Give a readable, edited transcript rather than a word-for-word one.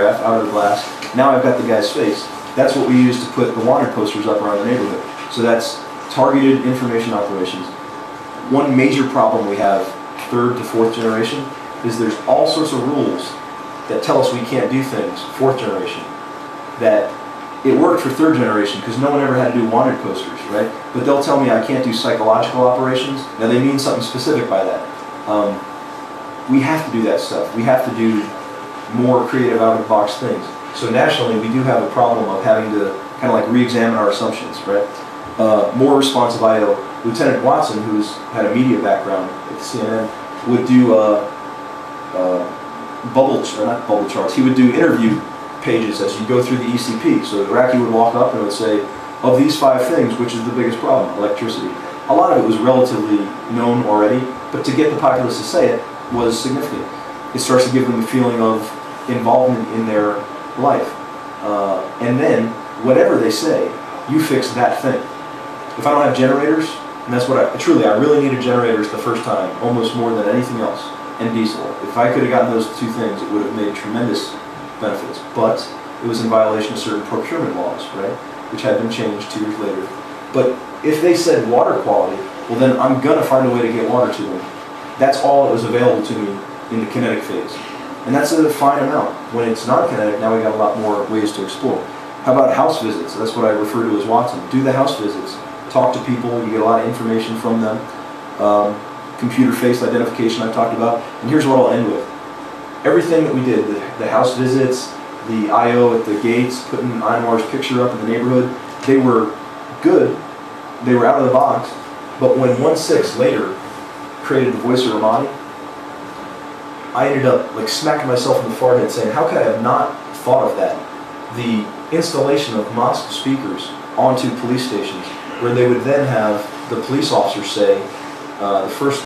photograph out of the glass. Now I've got the guy's face. That's what we use to put the wanted posters up around the neighborhood. So that's targeted information operations. One major problem we have, third to fourth generation, is there's all sorts of rules that tell us we can't do things, fourth generation, that it worked for third generation because no one ever had to do wanted posters, right? But they'll tell me I can't do psychological operations. Now they mean something specific by that. We have to do that stuff. We have to do more creative out-of-the-box things. So nationally, we do have a problem of having to kind of like re-examine our assumptions, right? More responsive I/O. Lieutenant Watson, who's had a media background at CNN, would do not bubble charts. He would do interview pages as you go through the ECP. So the Iraqi would walk up and it would say, of these 5 things, which is the biggest problem? Electricity. A lot of it was relatively known already, but to get the populace to say it was significant. It starts to give them a feeling of involvement in their life. And then, whatever they say, you fix that thing. If I don't have generators, and that's what I really needed generators the first time, almost more than anything else, and diesel. If I could have gotten those 2 things, it would have made tremendous benefits. But it was in violation of certain procurement laws, right, which had been changed 2 years later. But if they said water quality, well then I'm going to find a way to get water to them. That's all that was available to me in the kinetic phase. And that's a fine amount. When it's non-kinetic, now we got a lot more ways to explore. How about house visits? That's what I refer to as Watson. Do the house visits. Talk to people. You get a lot of information from them. Computer face identification I've talked about. And here's what I'll end with. Everything that we did, the house visits, the I/O at the gates, putting Einar's picture up in the neighborhood, they were good. They were out of the box. But when 1.6 later created the voice of Ramadi, I ended up like smacking myself in the forehead saying, how could I have not thought of that? The installation of mosque speakers onto police stations where they would then have the police officers say, the first